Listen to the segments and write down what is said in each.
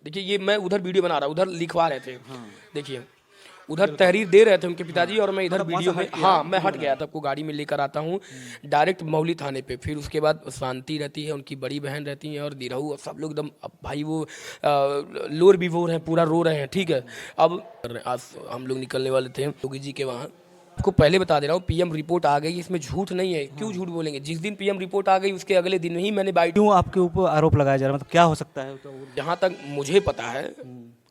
देखिए ये मैं उधर वीडियो बना रहा, उधर लिखवा रहे थे। देखिए उधर तहरीर दे रहे थे उनके पिताजी और मैं इधर वीडियो में, हाँ मैं हट गया था, आपको गाड़ी में लेकर आता हूँ डायरेक्ट मौली थाने पे। फिर उसके बाद शांति रहती है, उनकी बड़ी बहन रहती है और दिरहू, सब लोग एकदम अब भाई वो लोर विवोर हैं, पूरा रो रहे हैं। ठीक है, अब आज हम लोग निकलने वाले थे योगी जी के वहाँ। आपको पहले बता दे रहा हूँ पीएम रिपोर्ट आ गई, इसमें झूठ नहीं है। क्यों झूठ बोलेंगे? जिस दिन पीएम रिपोर्ट आ गई उसके अगले दिन ही मैंने बाइट, क्यों आपके ऊपर आरोप लगाया जा रहा है, मतलब क्या हो सकता है? जहाँ तक मुझे पता है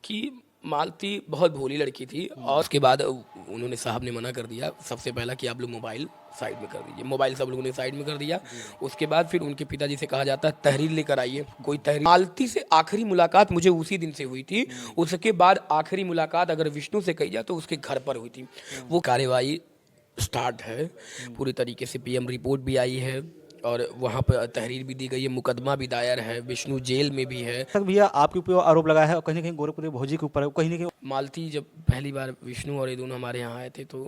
कि मालती बहुत भोली लड़की थी और उसके बाद उन्होंने साहब ने मना कर दिया सबसे पहला कि आप लोग मोबाइल साइड में कर दीजिए। मोबाइल सब लोगों ने साइड में कर दिया। उसके बाद फिर उनके पिताजी से कहा जाता है तहरीर लेकर आइए, कोई तहरीर। मालती से आखिरी मुलाकात मुझे उसी दिन से हुई थी। उसके बाद आखिरी मुलाकात अगर विष्णु से कही जाए तो उसके घर पर हुई थी। वो कार्यवाही स्टार्ट है पूरी तरीके से, पीएम रिपोर्ट भी आई है और वहाँ पर तहरीर भी दी गई है, मुकदमा भी दायर है, विष्णु जेल में भी है। तक भैया आपके ऊपर आरोप लगाया है और कहीं ना कहीं गोरखपुर भौजी के ऊपर है, कहीं ना कहीं मालती जब पहली बार विष्णु और ये दोनों हमारे यहाँ आए थे तो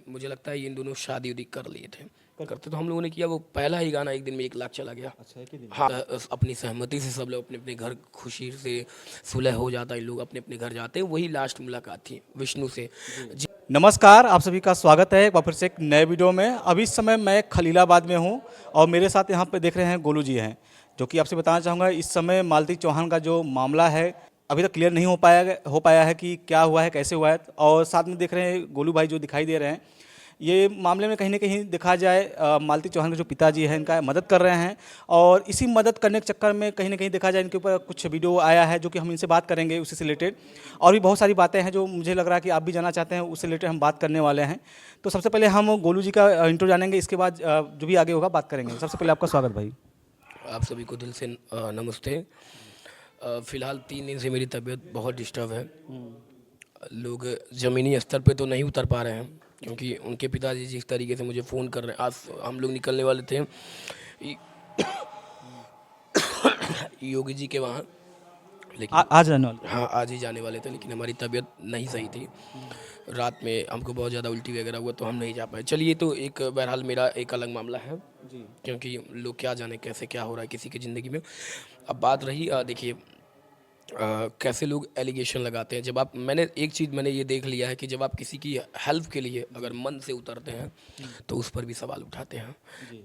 मुझे लगता है इन दोनों शादी उदी कर लिए थे, करते तो हम लोगों ने किया। वो पहला ही गाना एक दिन में 1 लाख चला गया। अच्छा एक ही दिन। हाँ, अपनी सहमति से सब लोग अपने अपने घर खुशी से सुलह हो जाता है, इन लोग अपने अपने घर जाते हैं। वही लास्ट मुलाकात थी विष्णु से। नमस्कार, आप सभी का स्वागत है एक बार फिर से एक नए वीडियो में। अभी इस समय मैं खलीलाबाद में हूं और मेरे साथ यहां पे देख रहे हैं गोलू जी हैं, जो कि आपसे बताना चाहूँगा इस समय मालती चौहान का जो मामला है अभी तक क्लियर नहीं हो पाया है कि क्या हुआ है, कैसे हुआ है। और साथ में देख रहे हैं गोलू भाई जो दिखाई दे रहे हैं, ये मामले में कहीं ना कहीं देखा जाए मालती चौहान के जो पिताजी हैं इनका मदद कर रहे हैं और इसी मदद करने के चक्कर में कहीं ना कहीं देखा जाए इनके ऊपर कुछ वीडियो आया है जो कि हम इनसे बात करेंगे उसी से रिलेटेड। और भी बहुत सारी बातें हैं जो मुझे लग रहा है कि आप भी जानना चाहते हैं, उससे रिलेटेड हम बात करने वाले हैं। तो सबसे पहले हम गोलू जी का इंट्रो जानेंगे, इसके बाद जो भी आगे होगा बात करेंगे। सबसे पहले आपका स्वागत भाई। आप सभी को दिल से नमस्ते। फ़िलहाल 3 दिन से मेरी तबीयत बहुत डिस्टर्ब है। लोग ज़मीनी स्तर पे तो नहीं उतर पा रहे हैं क्योंकि उनके पिताजी जिस तरीके से मुझे फ़ोन कर रहे हैं। आज हम लोग निकलने वाले थे योगी जी के वहाँ, लेकिन आज रहने वाले। हाँ आज ही जाने वाले थे, लेकिन हमारी तबीयत नहीं सही थी। रात में हमको बहुत ज़्यादा उल्टी वगैरह हुआ तो हम नहीं जा पाए। चलिए, तो एक बहरहाल मेरा एक अलग मामला है जी। क्योंकि लोग क्या जाने कैसे क्या हो रहा है किसी की ज़िंदगी में। अब बात रही देखिए कैसे लोग एलिगेशन लगाते हैं। जब आप मैंने एक चीज़ मैंने ये देख लिया है कि जब आप किसी की हेल्प के लिए अगर मन से उतरते हैं तो उस पर भी सवाल उठाते हैं।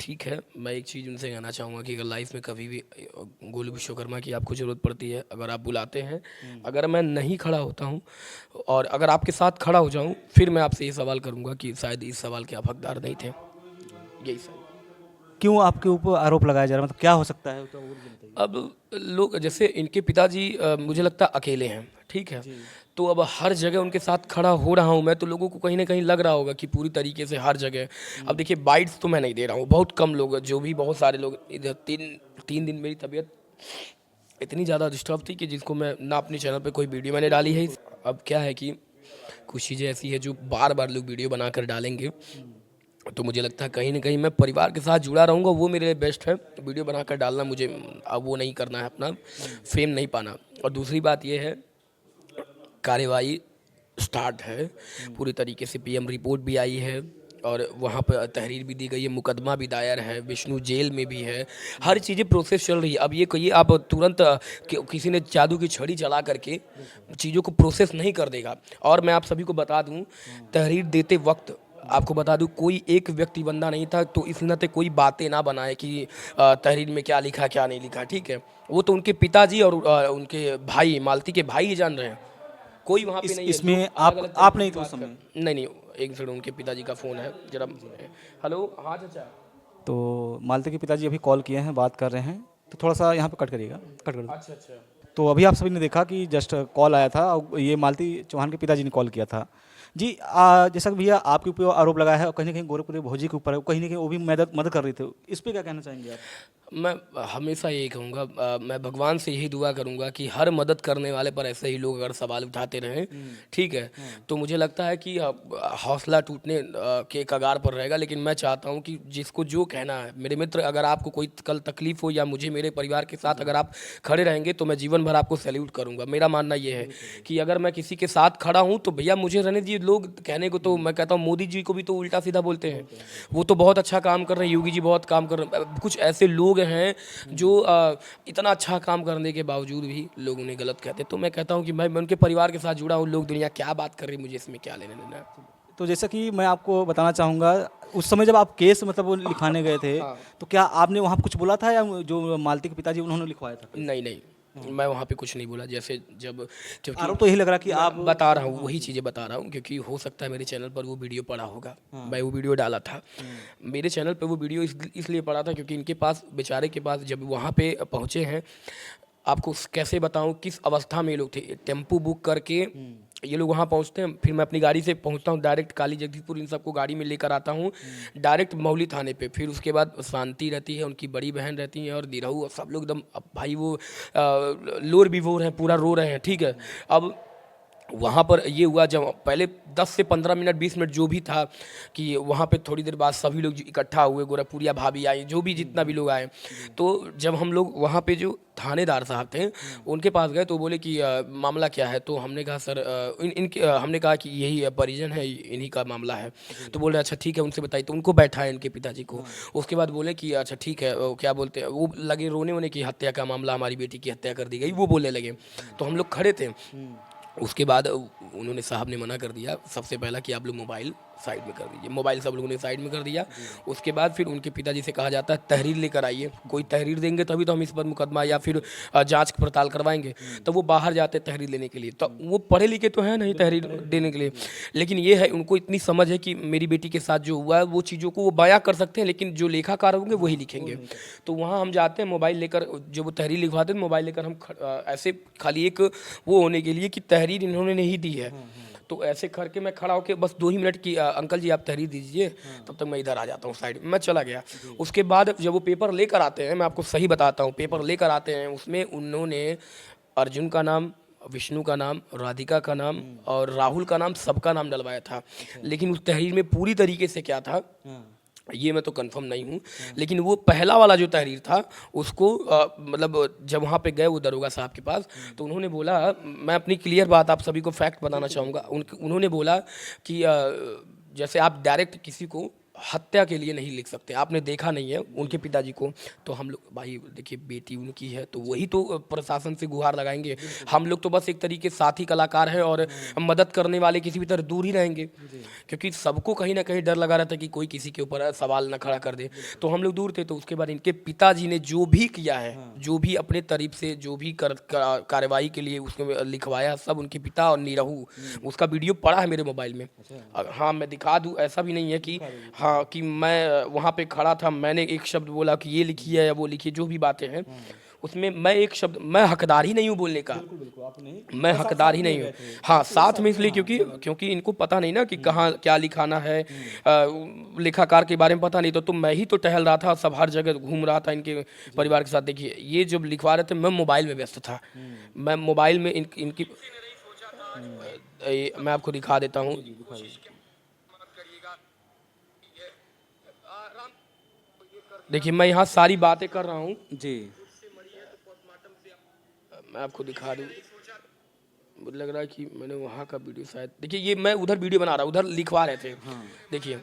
ठीक है, मैं एक चीज़ उनसे कहना चाहूँगा कि अगर लाइफ में कभी भी गोलू विश्वकर्मा की आपको ज़रूरत पड़ती है, अगर आप बुलाते हैं, अगर मैं नहीं खड़ा होता हूँ और अगर आपके साथ खड़ा हो जाऊँ, फिर मैं आपसे ये सवाल करूँगा कि शायद इस सवाल के आप हकदार नहीं थे। यही सर। क्यों आपके ऊपर आरोप लगाया जा रहा है, मतलब क्या हो सकता है? तो अब लोग जैसे इनके पिताजी मुझे लगता है अकेले हैं, ठीक है, तो अब हर जगह उनके साथ खड़ा हो रहा हूँ मैं, तो लोगों को कहीं ना कहीं लग रहा होगा कि पूरी तरीके से हर जगह। अब देखिए बाइट्स तो मैं नहीं दे रहा हूँ, बहुत कम लोग, जो भी बहुत सारे लोग इधर तीन दिन मेरी तबीयत इतनी ज़्यादा डिस्टर्ब थी कि जिसको मैं ना अपने चैनल पे कोई वीडियो मैंने डाली है। अब क्या है कि कुछ चीज़ें ऐसी है जो बार बार लोग वीडियो बनाकर डालेंगे, तो मुझे लगता है कहीं ना कहीं मैं परिवार के साथ जुड़ा रहूँगा, वो मेरे लिए बेस्ट है। वीडियो बनाकर डालना मुझे अब वो नहीं करना है, अपना फेम नहीं पाना। और दूसरी बात ये है कार्यवाही स्टार्ट है पूरी तरीके से, पीएम रिपोर्ट भी आई है और वहाँ पर तहरीर भी दी गई है, मुकदमा भी दायर है, विष्णु जेल में भी है, हर चीज़ें प्रोसेस चल रही है। अब ये कहिए आप तुरंत किसी ने जादू की छड़ी चला करके चीज़ों को प्रोसेस नहीं कर देगा। और मैं आप सभी को बता दूँ, तहरीर देते वक्त आपको बता दूं कोई एक व्यक्ति बंदा नहीं था, तो इस नाते कोई बातें ना बनाए कि तहरीर में क्या लिखा क्या नहीं लिखा। ठीक है, वो तो उनके पिताजी और उनके भाई मालती के भाई ही जान रहे हैं, कोई वहाँ पे नहीं है। इसमें आप नहीं थे उस समय? नहीं, एक सेकंड, उनके पिताजी का फ़ोन है जरा। हेलो, हाँ चाचा। तो मालती के पिताजी अभी कॉल किए हैं, बात कर रहे हैं, तो थोड़ा सा यहाँ पे कट करिएगा, कट कर दो। अच्छा। तो अभी आप सभी ने देखा कि जस्ट कॉल आया था और ये मालती चौहान के पिताजी ने कॉल किया था जी। जैसा कि भैया आपके ऊपर आरोप लगाया है और कहीं ना कहीं गोरखपुर भौजी के ऊपर है, कहीं ना कहीं वो भी मदद कर रही थी, इस पर क्या कहना चाहेंगे आप? मैं हमेशा यही कहूँगा, मैं भगवान से यही दुआ करूँगा कि हर मदद करने वाले पर ऐसे ही लोग अगर सवाल उठाते रहें, ठीक है, तो मुझे लगता है कि हौसला टूटने के कगार पर रहेगा। लेकिन मैं चाहता हूँ कि जिसको जो कहना है, मेरे मित्र, अगर आपको कोई कल तकलीफ हो या मुझे मेरे परिवार के साथ अगर आप खड़े रहेंगे तो मैं जीवन भर आपको सैल्यूट करूँगा। मेरा मानना ये है कि अगर मैं किसी के साथ खड़ा हूँ तो भैया मुझे रहने दीजिए। लोग कहने को तो मैं कहता हूँ मोदी जी को भी तो उल्टा सीधा बोलते हैं, वो तो बहुत अच्छा काम कर रहे हैं, योगी जी बहुत काम कर रहे हैं। कुछ ऐसे लोग हैं जो इतना अच्छा काम करने के बावजूद भी लोग उन्हें गलत कहते हैं। तो मैं कहता हूँ कि भाई मैं उनके परिवार के साथ जुड़ा हूँ, लोग दुनिया क्या बात कर रही है मुझे इसमें क्या लेने देना है। तो जैसा कि मैं आपको बताना चाहूँगा, उस समय जब आप केस मतलब वो लिखाने गए थे, हाँ। तो क्या आपने वहाँ कुछ बोला था या जो मालती के पिताजी उन्होंने लिखवाया था केस? नहीं, मैं वहाँ पे कुछ नहीं बोला। जैसे जब क्योंकि आरोप तो यही लग रहा कि मैं आप बता रहा हूँ, वही चीज़ें बता रहा हूँ, क्योंकि हो सकता है मेरे चैनल पर वो वीडियो पड़ा होगा। मैं वो वीडियो डाला था। मेरे चैनल पे वो वीडियो इसलिए पड़ा था क्योंकि इनके पास, बेचारे के पास, जब वहाँ पे पहुँचे हैं, आपको कैसे बताऊँ किस अवस्था में ये लोग थे। टेम्पू बुक करके ये लोग वहाँ पहुँचते हैं, फिर मैं अपनी गाड़ी से पहुँचता हूँ डायरेक्ट काली जगदीशपुर, इन सबको गाड़ी में लेकर आता हूँ डायरेक्ट मौली थाने पे। फिर उसके बाद शांति रहती है, उनकी बड़ी बहन रहती है और दिरहू, और सब लोग एकदम, अब भाई वो लोर विवोर है, पूरा रो रहे हैं, ठीक है। अब वहाँ पर ये हुआ, जब पहले 10 से 15 मिनट 20 मिनट जो भी था, कि वहाँ पे थोड़ी देर बाद सभी लोग इकट्ठा हुए, गोरखपुरिया भाभी आई, जो भी जितना भी लोग आए। तो जब हम लोग वहाँ पे जो थानेदार साहब थे उनके पास गए तो बोले कि मामला क्या है। तो हमने कहा सर हमने कहा कि यही परिजन है, इन्हीं का मामला है। तो बोल रहे अच्छा ठीक है, उनसे बताइए। तो उनको बैठाए इनके पिताजी को। उसके बाद बोले कि अच्छा ठीक है, क्या बोलते हैं, वो लगे रोने वोने की, हत्या का मामला, हमारी बेटी की हत्या कर दी गई, वो बोलने लगे। तो हम लोग खड़े थे। उसके बाद उन्होंने, साहब ने मना कर दिया सबसे पहला कि आप लोग मोबाइल साइड में कर दीजिए। मोबाइल सब लोगों ने साइड में कर दिया। उसके बाद फिर उनके पिताजी से कहा जाता है तहरीर लेकर आइए, कोई तहरीर देंगे तभी तो हम इस पर मुकदमा या फिर जांच पड़ताल करवाएंगे। तो वो बाहर जाते हैं तहरीर लेने के लिए। तो वो पढ़े लिखे तो है नहीं तहरीर देने के लिए, लेकिन ये है उनको इतनी समझ है कि मेरी बेटी के साथ जो हुआ है वो चीज़ों को वो बयां कर सकते हैं, लेकिन जो लेखाकार होंगे वही लिखेंगे। तो वहाँ हम जाते हैं मोबाइल लेकर, जो वो तहरीर लिखवाते हैं मोबाइल लेकर, हम ऐसे खाली एक वो होने के लिए कि तहरीर इन्होंने नहीं दी है। तो ऐसे करके मैं खड़ा होकर बस 2 ही मिनट की, अंकल जी आप तहरीर दीजिए, तब तक मैं इधर आ जाता हूँ साइड में। मैं चला गया। उसके बाद जब वो पेपर लेकर आते हैं, मैं आपको सही बताता हूँ, पेपर लेकर आते हैं, उसमें उन्होंने अर्जुन का नाम, विष्णु का नाम, राधिका का नाम और राहुल का नाम, सबका नाम डलवाया था। लेकिन उस तहरीर में पूरी तरीके से क्या था ये मैं तो कंफर्म नहीं हूँ, लेकिन वो पहला वाला जो तहरीर था उसको मतलब जब वहाँ पे गए वो दरोगा साहब के पास, तो उन्होंने बोला, मैं अपनी क्लियर बात आप सभी को फैक्ट बताना चाहूँगा। उन्होंने बोला कि जैसे आप डायरेक्ट किसी को हत्या के लिए नहीं लिख सकते, आपने देखा नहीं है उनके पिताजी को। तो हम लोग, भाई देखिए बेटी उनकी है तो वही तो प्रशासन से गुहार लगाएंगे। हम लोग तो बस एक तरीके साथी कलाकार हैं और मदद करने वाले किसी भी तरह दूर ही रहेंगे, क्योंकि सबको कहीं ना कहीं डर लगा रहता है कि कोई किसी के ऊपर सवाल न खड़ा कर दे। तो हम लोग दूर थे। तो उसके बाद इनके पिताजी ने जो भी किया है, जो भी अपने तरफ से जो भी कार्रवाई के लिए उसमें लिखवाया, सब उनके पिता और निरहू, उसका वीडियो पड़ा है मेरे मोबाइल में। हाँ मैं दिखा दूँ, ऐसा भी नहीं है कि हाँ कि मैं वहाँ पे खड़ा था, मैंने एक शब्द बोला कि ये लिखी है या वो लिखी है, जो भी बातें हैं उसमें मैं एक शब्द, मैं हकदार ही नहीं हूँ बोलने का। मैं हकदार ही नहीं हूँ। हाँ साथ में इसलिए क्योंकि इनको पता नहीं ना कि कहाँ क्या लिखाना है, लेखाकार के बारे में पता नहीं। तो मैं ही तो टहल रहा था, सब हर जगह घूम रहा था इनके परिवार के साथ। देखिए ये जब लिखवा रहे थे मैं मोबाइल में व्यस्त था। मैं मोबाइल में इनकी मैं आपको दिखा देता हूँ। देखिए मैं यहाँ सारी बातें कर रहा हूँ जी। मैं आपको दिखा दूँ। मुझे लग रहा है कि मैंने वहाँ का वीडियो शायद, देखिए ये मैं उधर वीडियो बना रहा, उधर लिखवा रहे थे। देखिए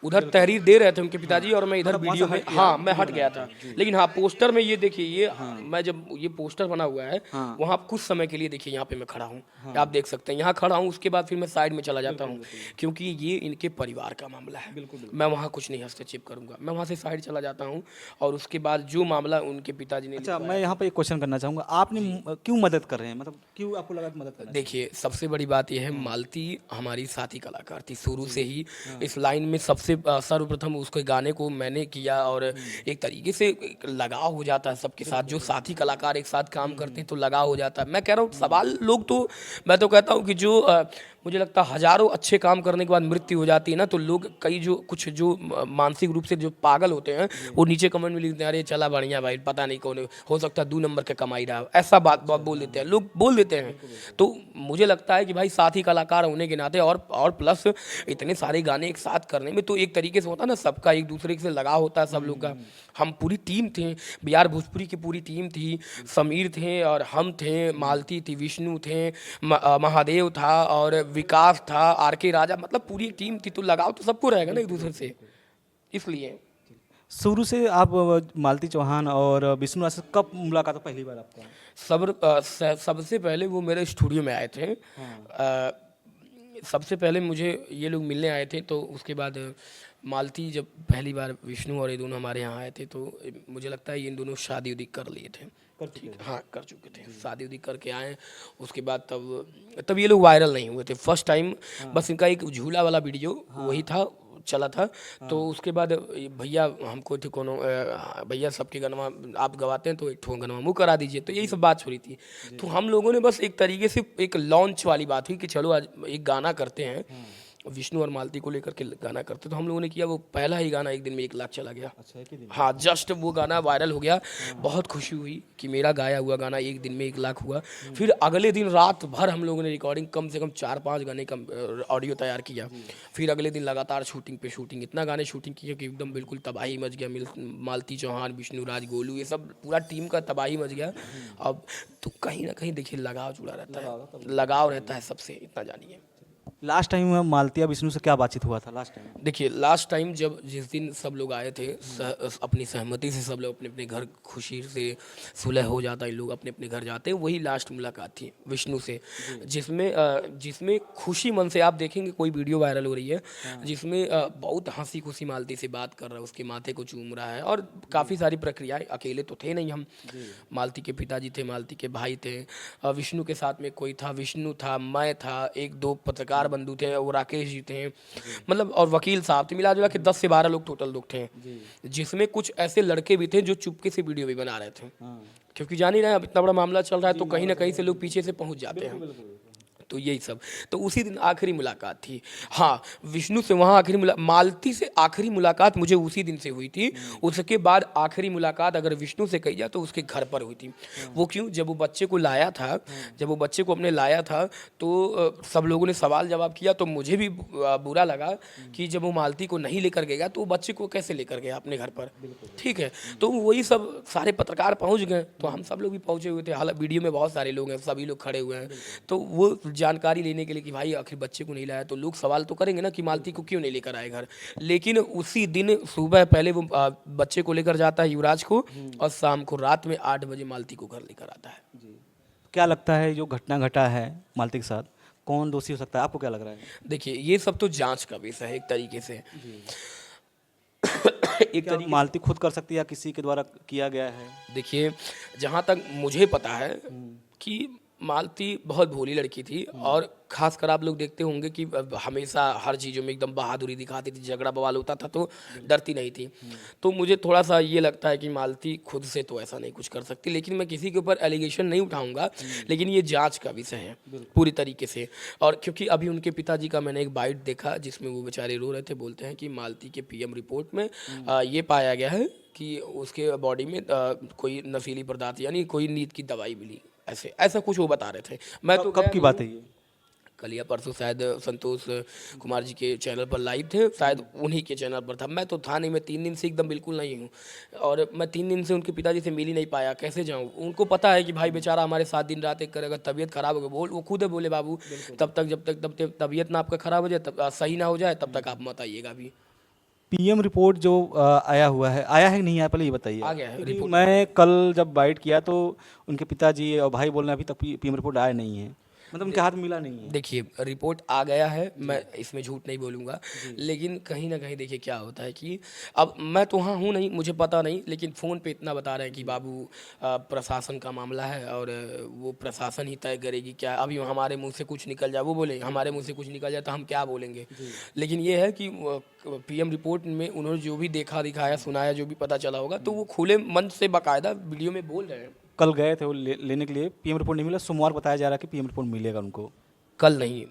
उधर तहरीर दे रहे थे उनके पिताजी और मैं इधर वीडियो में, हाँ मैं हट गया था। लेकिन हाँ पोस्टर में ये देखिए, ये मैं जब ये पोस्टर बना हुआ है वहाँ कुछ समय के लिए देखिए यहाँ पे मैं खड़ा हूँ, आप देख सकते हैं यहाँ खड़ा हूँ। उसके बाद फिर मैं साइड में चला जाता हूँ क्योंकि ये इनके परिवार का मामला है। मैं वहाँ कुछ नहीं हस्तक्षेप करूँगा, मैं वहाँ से साइड चला जाता हूँ। और उसके बाद जो मामला उनके पिताजी ने, अच्छा मैं यहाँ पे एक क्वेश्चन करना चाहूँगा, आपने क्यों मदद कर रहे हैं, मतलब क्यों आपको लगा कि मदद करना? देखिए सबसे बड़ी बात यह है, मालती हमारी साथी कलाकार थी शुरू से ही। इस लाइन में सबसे सर्वप्रथम उसके गाने को मैंने किया और एक तरीके से एक लगाव हो जाता है सबके साथ। जो साथी कलाकार एक साथ काम करते हैं तो लगाव हो जाता है। मैं कह रहा हूँ सवाल लोग तो, मैं तो कहता हूँ कि जो मुझे लगता है हजारों अच्छे काम करने के बाद मृत्यु हो जाती है ना, तो लोग कई जो कुछ जो मानसिक रूप से जो पागल होते हैं वो नीचे कमेंट में लिखते हैं, अरे चला बढ़िया भाई, पता नहीं कौन हो सकता है 2 नंबर का कमाई रहा, ऐसा बात बोल देते हैं लोग, बोल देते हैं। तो मुझे लगता है कि भाई साथी कलाकार होने के नाते और प्लस इतने सारे गाने एक साथ करने में तो एक तरीके से होता है ना, सबका एक दूसरे से लगाव होता है सब लोग का। हम पूरी टीम थे, बिहार भोजपुरी की पूरी टीम थी, समीर थे और हम थे, मालती थी, विष्णु थे, महादेव था और विकास था, आर के राजा, मतलब पूरी टीम थी। तो लगाव तो सबको रहेगा ना एक दूसरे से, इसलिए। शुरू से आप मालती चौहान और विष्णु राज से कब मुलाकात हुई पहली बार आपका? सबसे पहले वो मेरे स्टूडियो में आए थे। सबसे पहले मुझे ये लोग मिलने आए थे, तो उसके बाद मालती जब पहली बार विष्णु और ये दोनों हमारे यहाँ आए थे, तो मुझे लगता है ये इन दोनों शादी उदी कर लिए थे। हाँ, कर चुके थे, शादी उदी करके आए। उसके बाद तब ये लोग वायरल नहीं हुए थे फर्स्ट टाइम। बस इनका एक झूला वाला वीडियो वही था, चला था। तो उसके बाद भैया हमको थे कोनो भैया सबके गनवा आप गवाते हैं तो एक ठो गनवा मुँह करा दीजिए, तो यही सब बात हो रही थी। तो हम लोगों ने बस एक तरीके से एक लॉन्च वाली बात हुई कि चलो आज एक गाना करते हैं, विष्णु और मालती को लेकर के गाना करते। तो हम लोगों ने किया, वो पहला ही गाना एक दिन में 1 लाख चला गया। अच्छा, एक ही दिन? हाँ, जस्ट वो गाना वायरल हो गया। बहुत खुशी हुई कि मेरा गाया हुआ गाना एक दिन में 1 लाख हुआ। फिर अगले दिन रात भर हम लोगों ने रिकॉर्डिंग कम से कम 4-5 गाने का ऑडियो तैयार किया। फिर अगले दिन लगातार शूटिंग पे शूटिंग, इतना गाने शूटिंग किया कि एकदम बिल्कुल तबाही मच गया। मालती चौहान, विष्णु राज, गोलू, ये सब पूरा टीम का तबाही मच गया। अब तो कहीं ना कहीं देखिए लगाव जुड़ा रहता है, लगाव रहता है सबसे, इतना जानिए। लास्ट टाइम मालती या विष्णु से क्या बातचीत हुआ था लास्ट टाइम? देखिए लास्ट टाइम जब जिस दिन सब लोग आए थे, अपनी सहमति से सब लोग अपने अपने घर खुशी से सुलह हो जाता है, लोग अपने अपने घर जाते हैं, वही लास्ट मुलाकात थी विष्णु से। जिसमें खुशी मन से आप देखेंगे, कोई वीडियो वायरल हो रही है जिसमें बहुत हंसी खुशी मालती से बात कर रहा है, उसके माथे को चूम रहा है, और काफ़ी सारी प्रक्रियाएं। अकेले तो थे नहीं हम, मालती के पिताजी थे, मालती के भाई थे, विष्णु के साथ में कोई था, विष्णु था, मैं था, 1-2 पत्रकार बंधु थे, वो राकेश जी थे, मतलब, और वकील साहब थे। मिला जुला के 10 से 12 लोग टोटल लोग थे, जिसमें कुछ ऐसे लड़के भी थे जो चुपके से वीडियो भी बना रहे थे। क्योंकि जान ही रहे हैं अब इतना बड़ा मामला चल रहा है, तो कहीं ना कहीं से लोग पीछे से पहुंच जाते हैं। तो यही सब, तो उसी दिन आखिरी मुलाकात थी। हाँ, विष्णु से वहाँ मालती से आखिरी मुलाकात मुझे उसी दिन से हुई थी। उसके बाद आखिरी मुलाकात अगर विष्णु से कही जाए तो उसके घर पर हुई थी। वो क्यों? जब वो बच्चे को लाया था, जब वो बच्चे को अपने लाया था, तो सब लोगों ने सवाल जवाब किया, तो मुझे भी बुरा लगा कि जब वो मालती को नहीं लेकर गया तो वो बच्चे को कैसे लेकर गया अपने घर पर। ठीक है, तो वही सब सारे पत्रकार पहुँच गए, तो हम सब लोग भी पहुँचे हुए थे। हालांकि वीडियो में बहुत सारे लोग हैं, सभी लोग खड़े हुए हैं, तो वो जानकारी लेने के लिए कि भाई आखिर बच्चे को नहीं लाया, तो लोग सवाल तो करेंगे ना कि मालती को क्यों नहीं लेकर आए घर। लेकिन उसी दिन सुबह पहले वो बच्चे को लेकर जाता है, युवराज को, और शाम को रात में 8 बजे मालती को घर लेकर आता है। क्या लगता है जो घटना घटा है मालती के साथ, कौन दोषी हो सकता है, आपको क्या लग रहा है? देखिए ये सब तो जांच का विषय है एक तरीके से। क्या मालती खुद कर सकती है या किसी के द्वारा किया गया है? देखिए जहाँ तक मुझे पता है कि मालती बहुत भोली लड़की थी, और खासकर आप लोग देखते होंगे कि हमेशा हर चीज़ों में एकदम बहादुरी दिखाती थी, झगड़ा बवाल होता था तो डरती नहीं थी। तो मुझे थोड़ा सा ये लगता है कि मालती खुद से तो ऐसा नहीं कुछ कर सकती, लेकिन मैं किसी के ऊपर एलिगेशन नहीं उठाऊंगा, लेकिन ये जांच का विषय है पूरी तरीके से। और क्योंकि अभी उनके पिताजी का मैंने एक बाइट देखा जिसमें वो बेचारे रो रहे थे, बोलते हैं कि मालती के पीएम रिपोर्ट में ये पाया गया है कि उसके बॉडी में कोई नशीली पदार्थ यानी कोई नींद की दवाई मिली, ऐसा कुछ वो बता रहे थे। मैं तो कब की बात है ये? कल या परसों शायद संतोष कुमार जी के चैनल पर लाइव थे, शायद उन्हीं के चैनल पर था। मैं तो था नहीं, मैं 3 दिन से एकदम बिल्कुल नहीं हूँ, और मैं 3 दिन से उनके पिताजी से मिल ही नहीं पाया। कैसे जाऊँ? उनको पता है कि भाई बेचारा हमारे साथ दिन रात एक करेगा, तबीयत खराब हो गई, वो खुद है बोले बाबू जब तक तबीयत ना आपका खराब हो जाए, तब सही ना हो जाए, तब तक आप मत आइएगा। भी पीएम रिपोर्ट जो आया है कि नहीं आया, पहले ये बताइए। आ गया है क्योंकि रिपोर्ट। मैं कल जब बाइट किया तो उनके पिताजी और भाई बोल रहे हैं अभी तक पीएम रिपोर्ट आया नहीं है, मतलब उनके हाथ में मिला नहीं है। देखिए रिपोर्ट आ गया है, मैं इसमें झूठ नहीं बोलूँगा, लेकिन कहीं ना कहीं देखिए क्या होता है कि अब मैं तो वहाँ हूँ नहीं, मुझे पता नहीं, लेकिन फ़ोन पे इतना बता रहे हैं कि बाबू प्रशासन का मामला है और वो प्रशासन ही तय करेगी क्या। अभी हमारे मुंह से कुछ निकल जाए, वो बोले हमारे मुंह से कुछ निकल जाए तो हम क्या बोलेंगे। लेकिन ये है कि पीएम रिपोर्ट में उन्होंने जो भी देखा दिखाया सुनाया, जो भी पता चला होगा, तो वो खुले मन से बाकायदा वीडियो में बोल रहे हैं। कल गए थे वो लेने के लिए, पीएम रिपोर्ट नहीं मिला, सोमवार बताया जा रहा है कि पीएम रिपोर्ट मिलेगा उनको। कल नहीं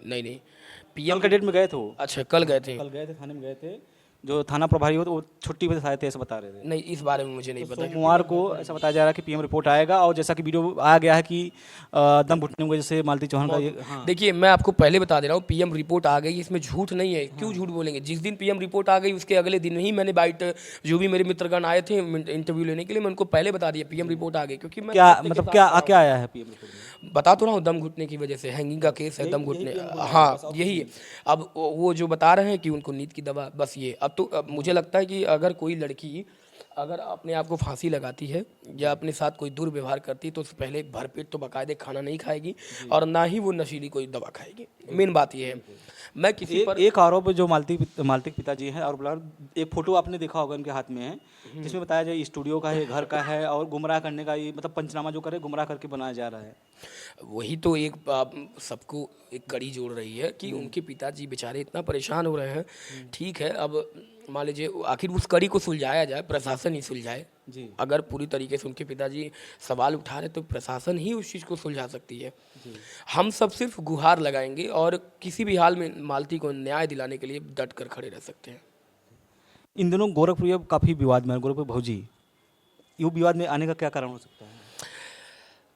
पीएम कल के डेट में गए थे वो। अच्छा कल गए थे। कल गए थे, थाने में गए थे, जो थाना प्रभारी हो तो वो छुट्टी पे आए थे ऐसा बता रहे थे। नहीं इस बारे में मुझे नहीं पता। सोमवार को ऐसा बताया जा रहा है कि पीएम रिपोर्ट आएगा, और जैसा कि वीडियो आ गया है कि दम घुटने में जैसे मालती चौहान का ये। हाँ। देखिए मैं आपको पहले बता दे रहा हूँ, पीएम रिपोर्ट आ गई, इसमें झूठ नहीं है। क्यों झूठ बोलेंगे? जिस दिन पीएम रिपोर्ट आ गई उसके अगले दिन ही मैंने बाइट, जो भी मेरे मित्रगण आए थे इंटरव्यू लेने के लिए, मैं उनको पहले बता दिया पीएम रिपोर्ट आ गई। क्योंकि मैं क्या मतलब क्या आया है पीएम रिपोर्ट में? बता तो रहा हूँ, दम घुटने की वजह से, हैंगिंग का केस है, दम घुटने। हाँ यही है। अब वो जो बता रहे हैं कि उनको नींद की दवा, बस ये। अब तो मुझे लगता है कि अगर कोई लड़की अगर अपने आप को फांसी लगाती है या अपने साथ कोई दुर्व्यवहार करती है तो उससे पहले भरपेट तो बाकायदे खाना नहीं खाएगी और ना ही वो नशीली कोई दवा खाएगी। मेन बात ये है। मैं किसी पर एक आरोप जो मालती के पिताजी हैं और एक फोटो आपने देखा होगा उनके हाथ में है, जिसमें बताया जाए स्टूडियो का है, घर का है और गुमराह करने का, ये मतलब पंचनामा जो करे गुमराह करके बनाया जा रहा है। वही तो एक सबको एक कड़ी जोड़ रही है कि उनके पिताजी बेचारे इतना परेशान हो रहे हैं। ठीक है, अब मान लीजिए आखिर उस कड़ी को सुलझाया जाए, प्रशासन ही सुलझाए। जी। अगर पूरी तरीके से उनके पिताजी सवाल उठा रहे तो प्रशासन ही उस चीज़ को सुलझा सकती है। हम सब सिर्फ गुहार लगाएंगे और किसी भी हाल में मालती को न्याय दिलाने के लिए डट कर खड़े रह सकते हैं। इन दिनों गोरखपुर अब काफ़ी विवाद में है, गोरखपुर भौजी, ये विवाद में आने का क्या कारण हो सकता है?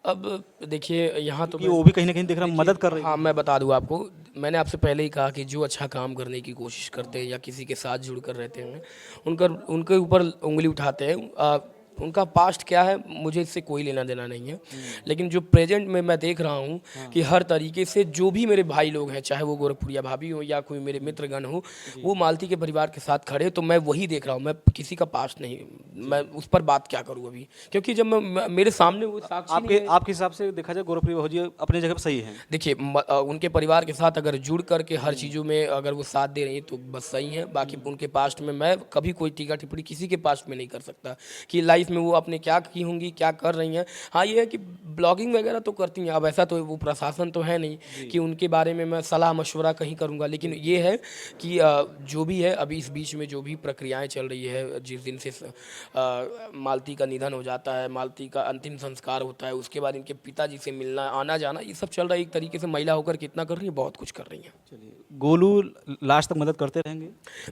अब देखिए यहाँ तो कि वो भी कहीं ना कहीं देख रहा हूँ मदद कर रही है। हाँ, मैं बता दूँ आपको, मैंने आपसे पहले ही कहा कि जो अच्छा काम करने की कोशिश करते हैं या किसी के साथ जुड़ कर रहते हैं उनके ऊपर उंगली उठाते हैं। उनका पास्ट क्या है मुझे इससे कोई लेना देना नहीं है, लेकिन जो प्रेजेंट में मैं देख रहा हूँ कि हर तरीके से जो भी मेरे भाई लोग हैं, चाहे वो गोरखपुरिया भाभी हो या कोई मेरे मित्रगण हो, वो मालती के परिवार के साथ खड़े, तो मैं वही देख रहा हूँ। मैं किसी का पास्ट नहीं, मैं उस पर बात क्या करूँ अभी, क्योंकि जब मैं मेरे सामने वो साक्षी नहीं है। आपके हिसाब से देखा जाए गोरखपुर भौजी अपनी जगह पर सही है? देखिए उनके परिवार के साथ अगर जुड़ करके हर चीज़ों में अगर वो साथ दे रही हैं तो बस सही है। बाकी उनके पास्ट में मैं कभी कोई टीका टिप्पणी किसी के पास्ट में नहीं कर सकता कि लाइफ में वो अपने क्या की होंगी, क्या कर रही हैं। हाँ, ये है कि ब्लॉगिंग वगैरह तो करती हैं। अब ऐसा तो वो प्रशासन तो है नहीं कि उनके बारे में मैं सलाह मशवरा कहीं करूँगा, लेकिन ये है कि जो भी है अभी इस बीच में जो भी प्रक्रियाएँ चल रही है, जिस दिन से मालती का निधन हो जाता है, मालती का अंतिम संस्कार होता है, उसके बाद इनके पिताजी से मिलना, आना जाना, ये सब चल रहा है। एक तरीके से महिला होकर कितना कर रही है, बहुत कुछ कर रही हैं। चलिए, गोलू लास्ट तक मदद करते रहेंगे?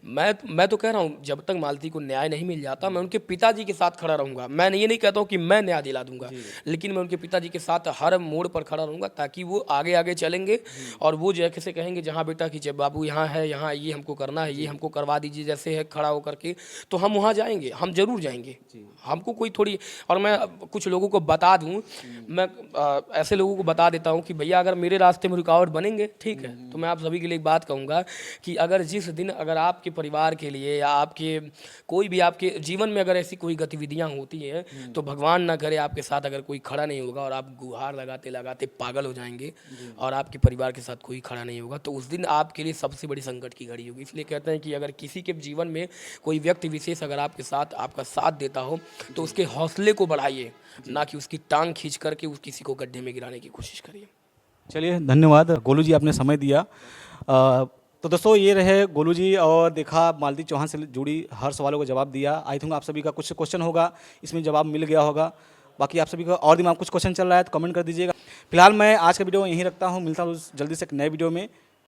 मैं तो कह रहा हूँ जब तक मालती को न्याय नहीं मिल जाता मैं उनके पिताजी के साथ खड़ा रहूँगा। मैं ये नहीं कहता हूँ कि मैं न्याय दिला दूंगा, लेकिन मैं उनके पिताजी के साथ हर मोड़ पर खड़ा रहूँगा ताकि वो आगे आगे चलेंगे और वो जैसे कहेंगे जहाँ बेटा कि जब बाबू यहाँ है, यहाँ ये हमको करना है, ये हमको करवा दीजिए, जैसे है खड़ा होकर के, तो हम वहाँ जाएंगे, हम जरूर जाएंगे। हमको कोई थोड़ी, और मैं कुछ लोगों को बता दूँ, मैं ऐसे लोगों को बता देता हूँ कि भैया अगर मेरे रास्ते में रुकावट बनेंगे, ठीक है, तो मैं आप सभी के लिए एक बात कहूँगा कि अगर जिस दिन अगर आपके परिवार के लिए या आपके कोई भी आपके जीवन में अगर ऐसी कोई गतिविधियाँ होती हैं तो भगवान ना करे आपके साथ अगर कोई खड़ा नहीं होगा और आप गुहार लगाते लगाते पागल हो जाएंगे और आपके परिवार के साथ कोई खड़ा नहीं होगा, तो उस दिन आपके लिए सबसे बड़ी संकट की घड़ी होगी। इसलिए कहते हैं कि अगर किसी के जीवन में कोई व्यक्ति विशेष अगर आपके साथ आपका साथ देता हो तो उसके हौसले को बढ़ाइए, ना कि उसकी टांग खींच करके उस किसी को गड्ढे में गिराने की कोशिश करिए। चलिए, धन्यवाद गोलू जी, आपने समय दिया। तो दोस्तों, ये रहे गोलू जी, और देखा मालती चौहान से जुड़ी हर सवालों का जवाब दिया। आई थिंक आप सभी का कुछ क्वेश्चन होगा, इसमें जवाब मिल गया होगा। बाकी आप सभी का और दिमाग कुछ क्वेश्चन चल रहा है तो कमेंट कर दीजिएगा। फिलहाल मैं आज का वीडियो यहीं रखता हूँ, मिलता हूँ जल्दी से एक नए वीडियो में।